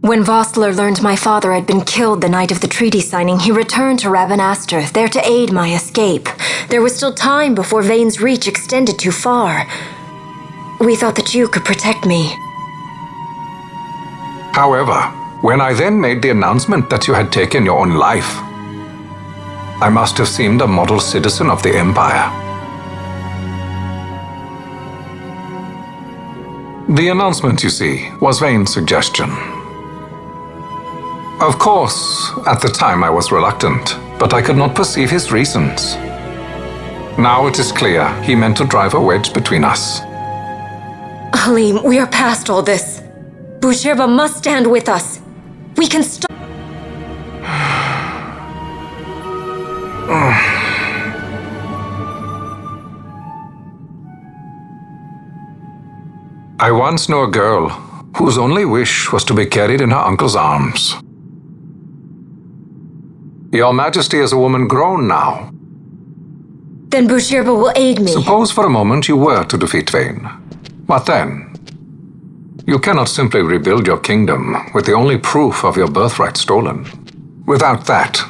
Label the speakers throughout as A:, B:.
A: When Vossler learned my father had been killed the night of the treaty signing, he returned to Ravenaster, there to aid my escape. There was still time before Vane's reach extended too far. We thought that you could protect me.
B: However, when I then made the announcement that you had taken your own life, I must have seemed a model citizen of the Empire. The announcement, you see, was Vane's suggestion. Of course, at the time I was reluctant, but I could not perceive his reasons. Now it is clear he meant to drive a wedge between us.
A: Halim, we are past all this. Bushirba must stand with us. We can stop.
B: I once knew a girl whose only wish was to be carried in her uncle's arms. Your Majesty is a woman grown now.
A: Then Bushirba will aid me.
B: Suppose for a moment you were to defeat Vane. What then? You cannot simply rebuild your kingdom with the only proof of your birthright stolen. Without that,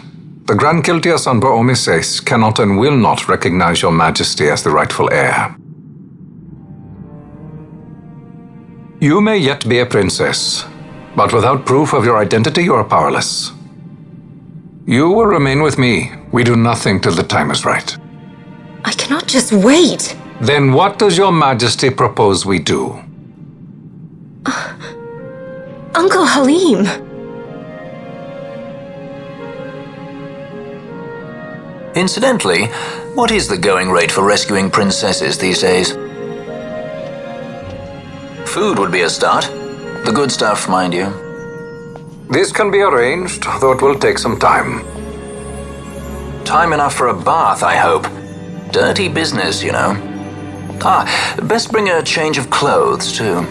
B: the Grand Kiltias on Bo-Omises cannot and will not recognize your Majesty as the rightful heir. You may yet be a princess, but without proof of your identity, you are powerless. You will remain with me. We do nothing till the time is right.
A: I cannot just wait.
B: Then what does your Majesty propose we do?
A: Uncle Halim.
C: Incidentally, what is the going rate for rescuing princesses these days? Food would be a start. The good stuff, mind you.
B: This can be arranged, though it will take some time.
C: Time enough for a bath, I hope. Dirty business, you know. Best bring a change of clothes, too.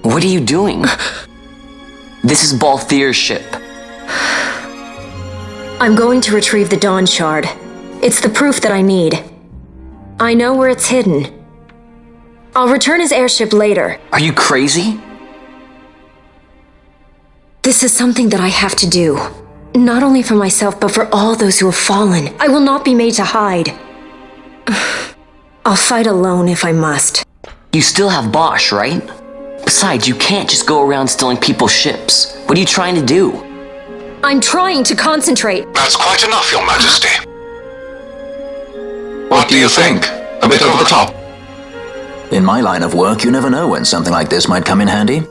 D: What are you doing? This is Balthier's ship.
A: I'm going to retrieve the Dawn Shard. It's the proof that I need. I know where it's hidden. I'll return his airship later.
D: Are you crazy?
A: This is something that I have to do. Not only for myself, but for all those who have fallen. I will not be made to hide. I'll fight alone if I must.
D: You still have Bosch, right? Besides, you can't just go around stealing people's ships. What are you trying to do?
A: I'm trying to concentrate.
B: That's quite enough, Your Majesty. What do you think? A bit over the top?
C: In my line of work, you never know when something like this might come in handy.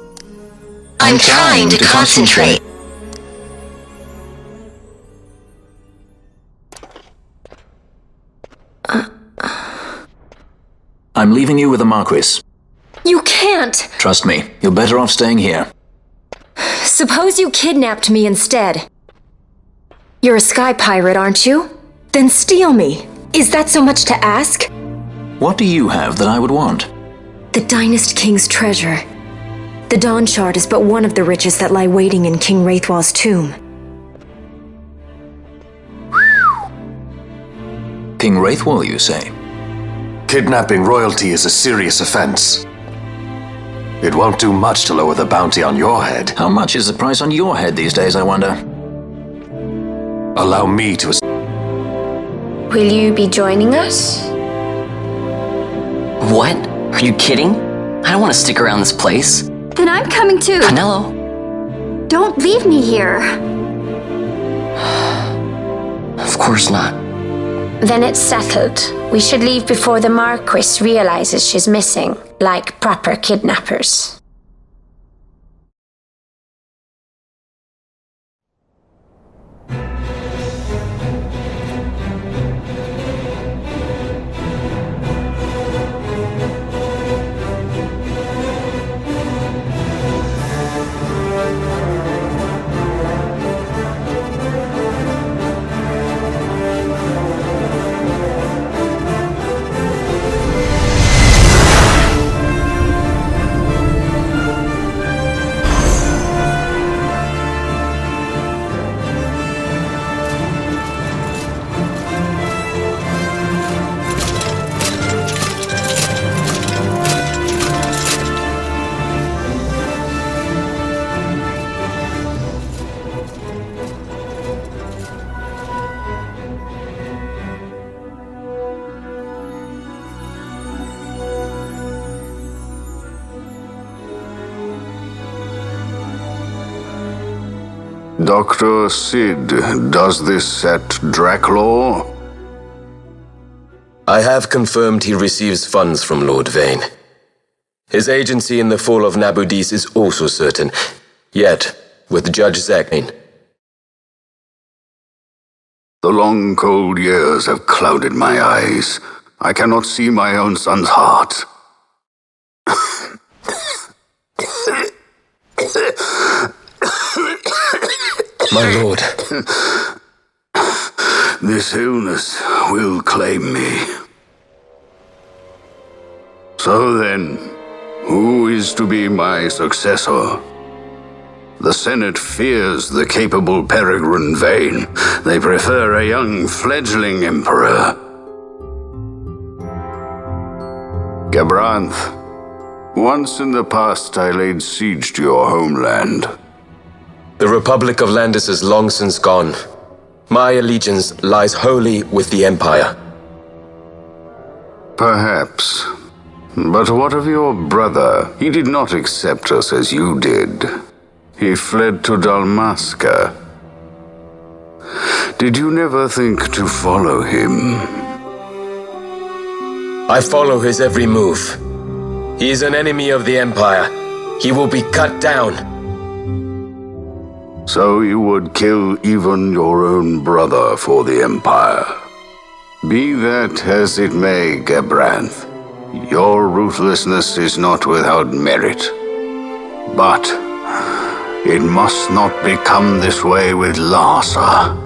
E: I'm trying to concentrate.
C: I'm leaving you with the Marquis.
A: You can't!
C: Trust me, you're better off staying here.
A: Suppose you kidnapped me instead. You're a sky pirate, aren't you? Then steal me. Is that so much to ask?
C: What do you have that I would want?
A: The Dynast King's treasure. The Dawn Shard is but one of the riches that lie waiting in King Wraithwall's tomb.
C: King Wraithwall, you say?
F: Kidnapping royalty is a serious offense. It won't do much to lower the bounty on your head.
C: How much is the price on your head these days, I wonder?
F: Allow me to...
E: Will you be joining us?
D: What? Are you kidding? I don't want to stick around this place.
E: Then I'm coming too.
D: Canelo?
E: Don't leave me here.
D: Of course not.
E: Then it's settled. We should leave before the Marquis realizes she's missing, like proper kidnappers.
G: Dr. Sid, does this set Draclaw?
H: I have confirmed he receives funds from Lord Vane. His agency in the fall of Nabudis is also certain, yet with Judge Zane.
G: The long, cold years have clouded my eyes. I cannot see my own son's heart.
H: My lord.
G: This illness will claim me. So then, who is to be my successor? The Senate fears the capable Peregrine Vane. They prefer a young fledgling emperor. Gabranth, once in the past I laid siege to your homeland.
H: The Republic of Landis is long since gone. My allegiance lies wholly with the Empire.
G: Perhaps. But what of your brother? He did not accept us as you did. He fled to Dalmasca. Did you never think to follow him?
H: I follow his every move. He is an enemy of the Empire. He will be cut down.
G: So you would kill even your own brother for the Empire. Be that as it may, Gabranth, your ruthlessness is not without merit. But it must not become this way with Larsa.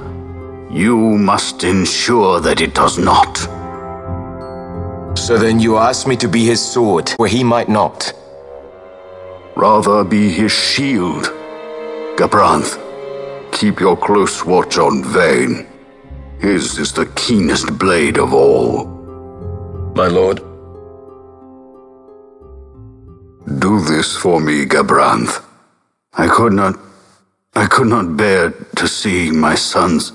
G: You must ensure that it does not.
H: So then you ask me to be his sword, where he might not.
G: Rather be his shield. Gabranth, keep your close watch on Vane. His is the keenest blade of all.
H: My lord.
G: Do this for me, Gabranth. I could not bear to see my sons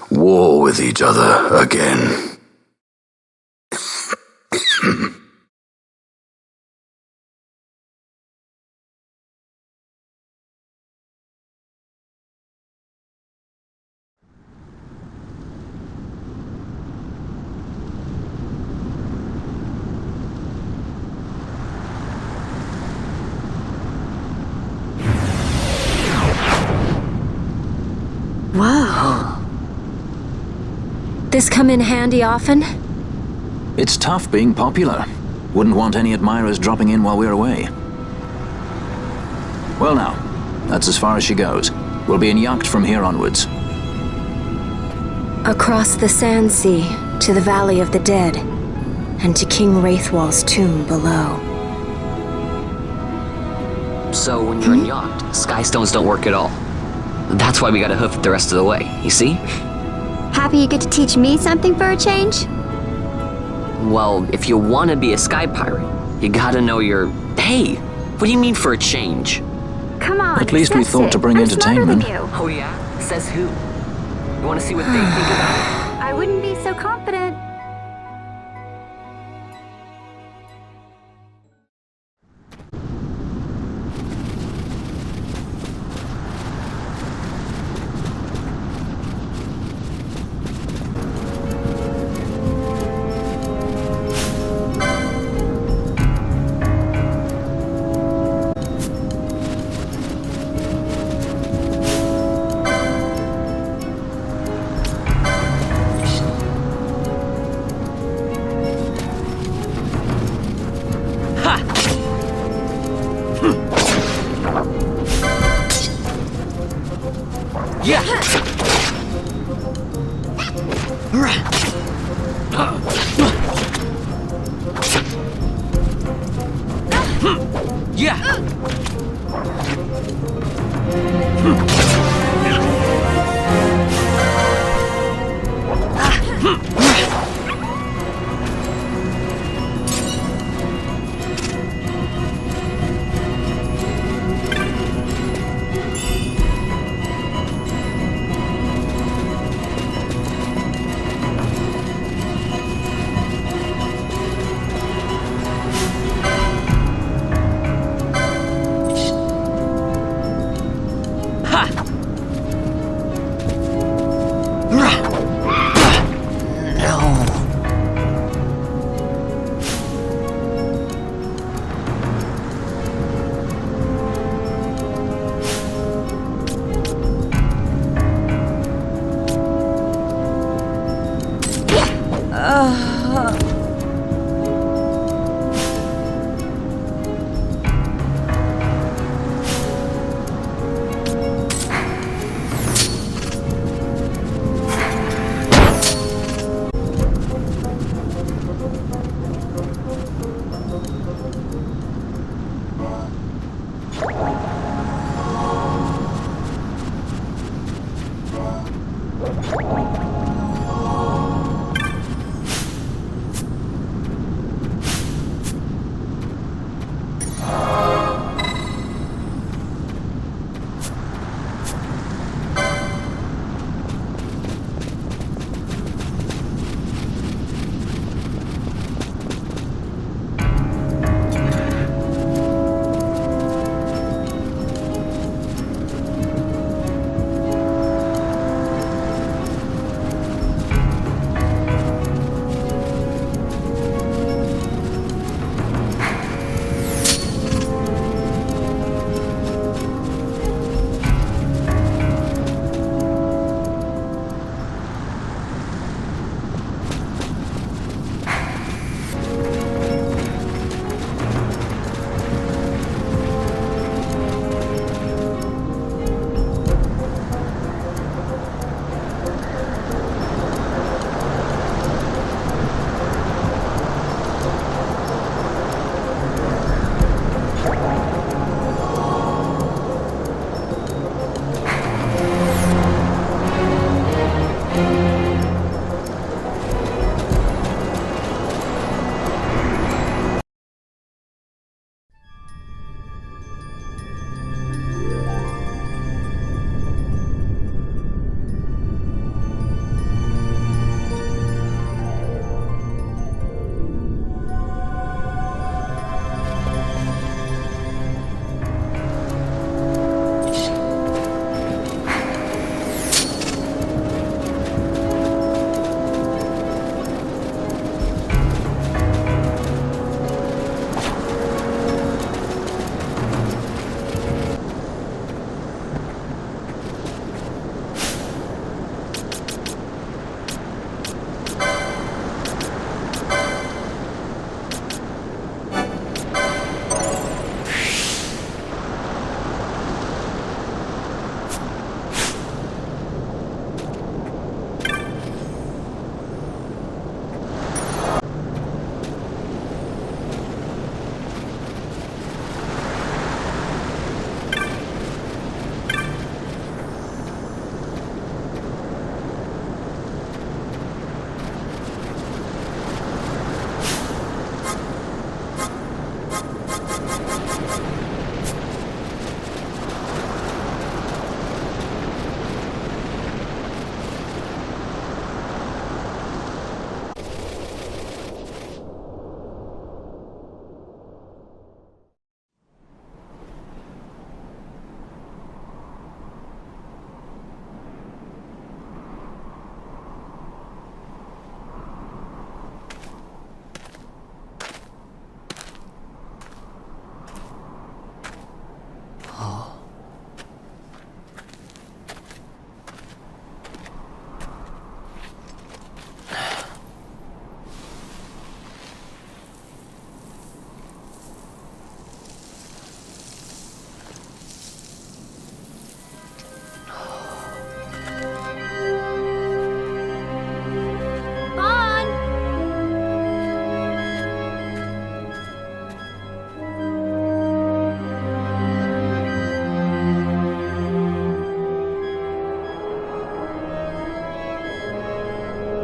G: war with each other again.
A: Whoa. This come in handy often?
C: It's tough being popular. Wouldn't want any admirers dropping in while we're away. Well now, that's as far as she goes. We'll be in yacht from here onwards.
A: Across the Sand Sea, to the Valley of the Dead, and to King Wraithwall's tomb below.
D: So when you're in yacht, skystones don't work at all. That's why we gotta hoof it the rest of the way, you see?
I: Happy you get to teach me something for a change?
D: Well, if you want to be a sky pirate, you gotta know your... Hey, what do you mean for a change?
I: Come on,
C: At least we thought to bring
I: I'm
C: entertainment.
I: smarter than you.
D: Oh yeah? Says who? You want to see what they think about
I: I wouldn't be so confident.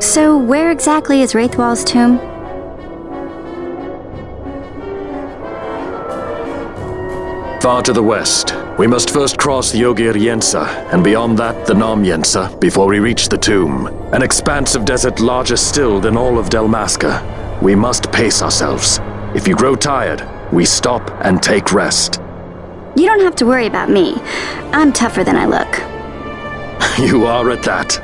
I: So, where exactly is Wraithwall's tomb?
F: Far to the west. We must first cross the Yogir Yensa, and beyond that the Nam Yensa, before we reach the tomb. An expanse of desert larger still than all of Delmasca. We must pace ourselves. If you grow tired, we stop and take rest.
I: You don't have to worry about me. I'm tougher than I look.
F: You are at that.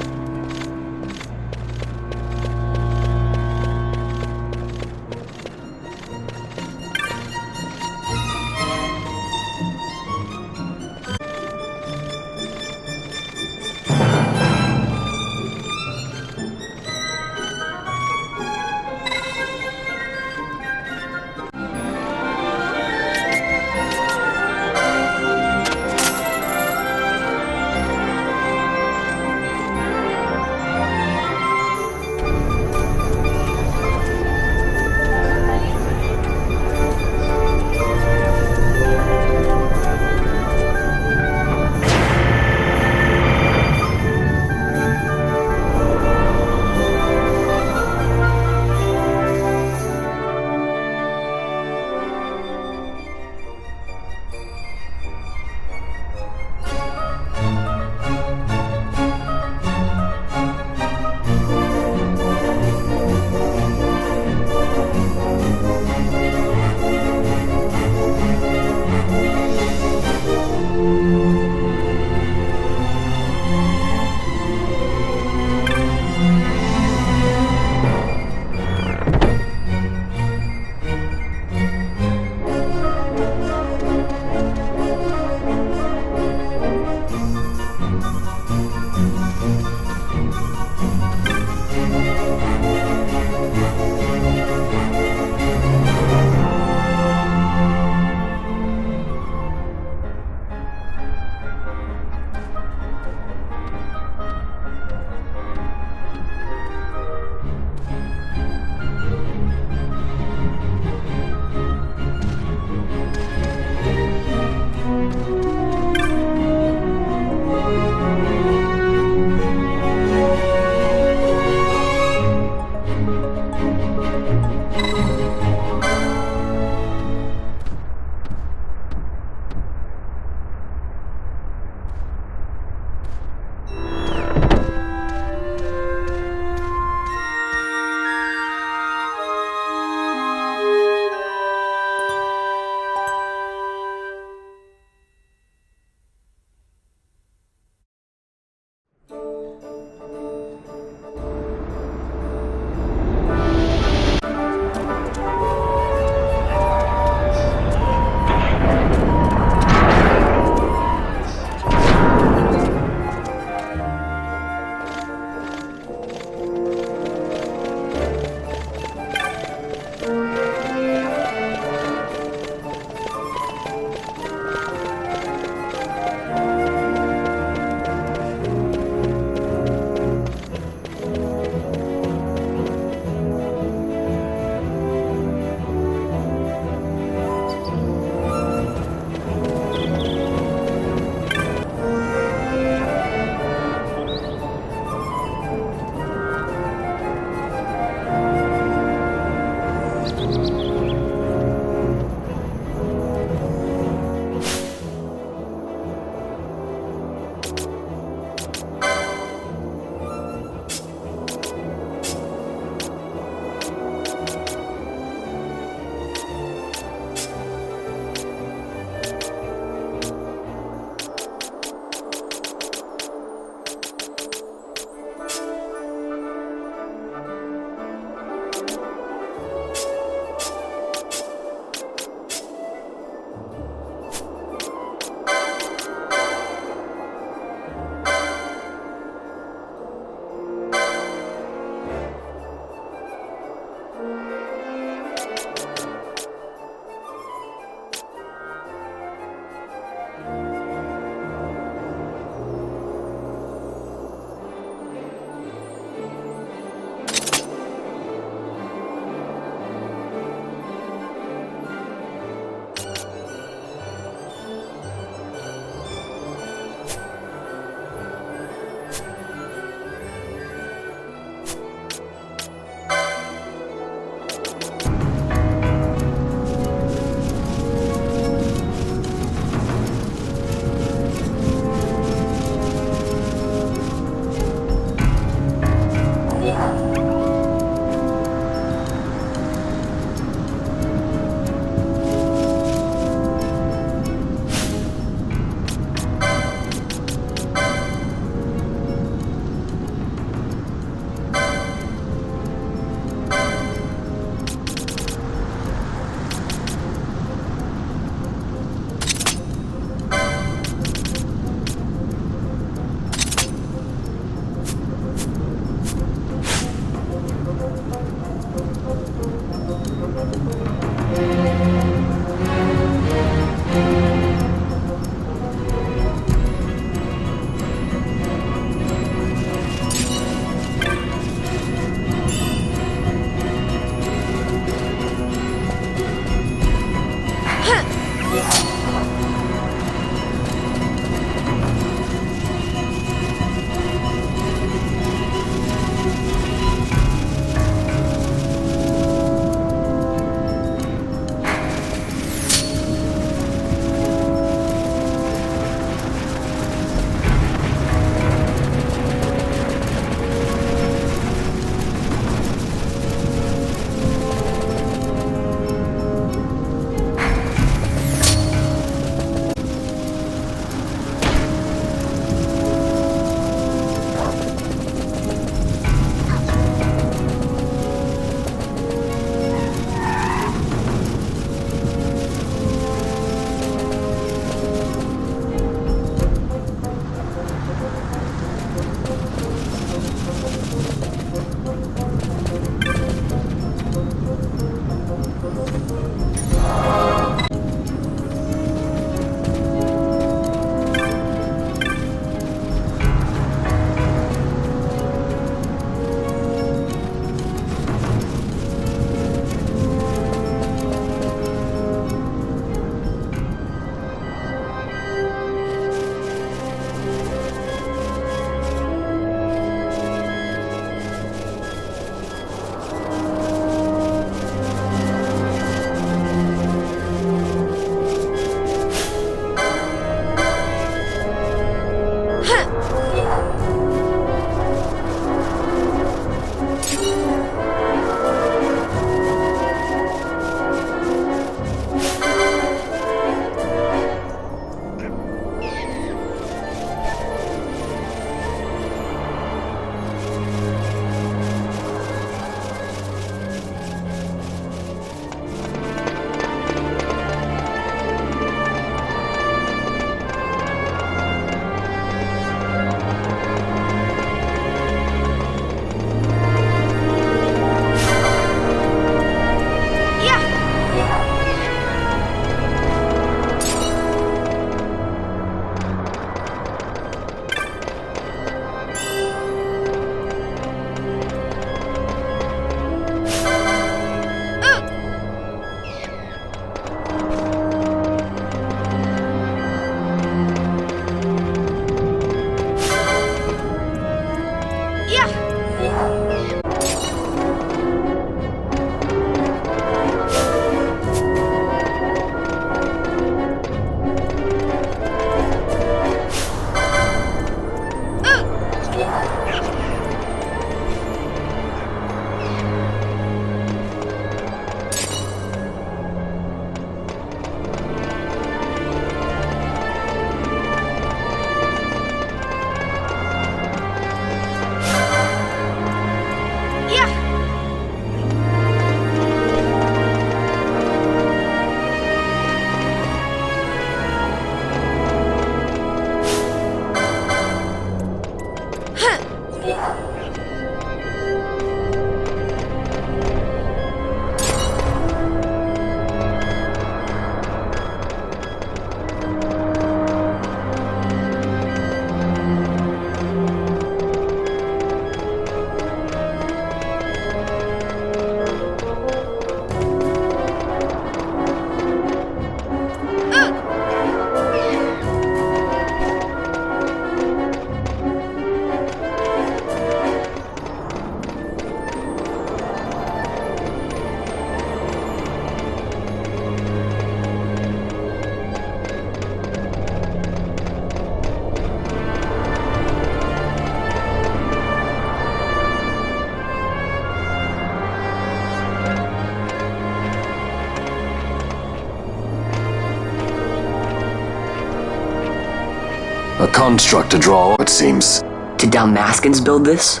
F: A construct to draw, it seems.
D: Did Dalmaskans build this?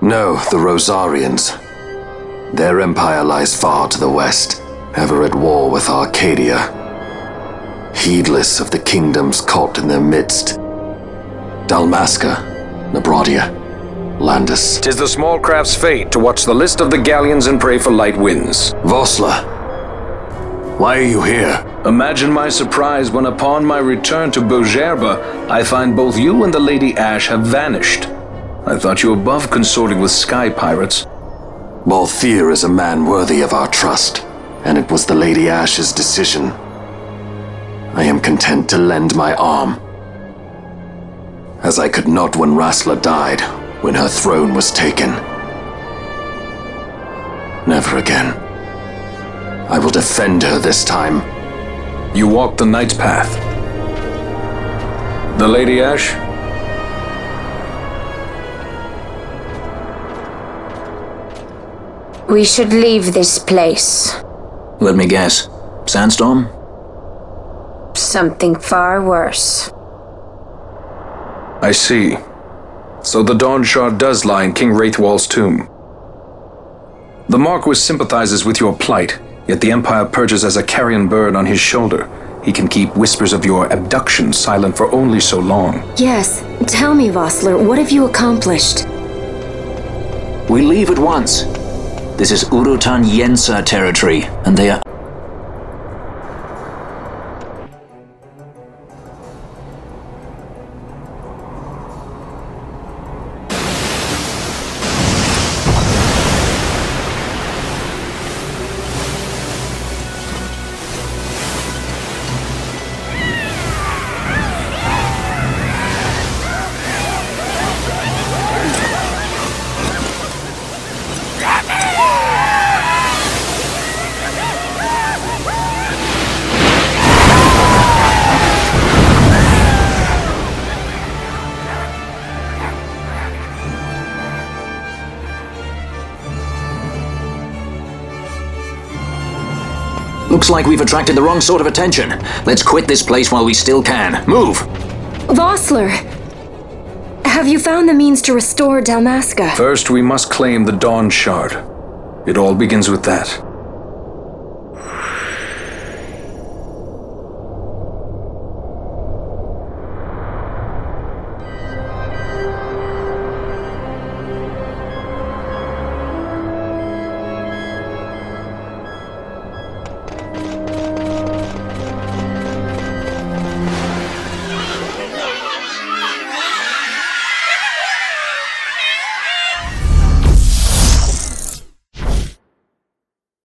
F: No, the Rosarians. Their empire lies far to the west, ever at war with Arcadia. Heedless of the kingdoms caught in their midst. Dalmasca, Nabrodia, Landis.
B: 'Tis the small craft's fate to watch the list of the galleons and pray for light winds.
F: Vossler, why are you here?
B: Imagine my surprise when upon my return to Beaugerbe, I find both you and the Lady Ash have vanished. I thought you above consorting with sky pirates.
F: Balthier is a man worthy of our trust, and it was the Lady Ash's decision. I am content to lend my arm, as I could not when Rassler died, when her throne was taken. Never again. I will defend her this time.
B: You walked the Knight's path. The Lady Ash?
E: We should leave this place.
C: Let me guess. Sandstorm?
E: Something far worse.
B: I see. So the Dawn Shard does lie in King Wraithwall's tomb. The Marquis sympathizes with your plight, yet the Empire perches as a carrion bird on his shoulder. He can keep whispers of your abduction silent for only so long.
A: Yes. Tell me, Vossler, what have you accomplished?
C: We leave at once. This is Urutan Yensa territory, and they are... Looks like we've attracted the wrong sort of attention. Let's quit this place while we still can. Move!
A: Vossler! Have you found the means to restore Dalmasca?
B: First, we must claim the Dawn Shard. It all begins with that.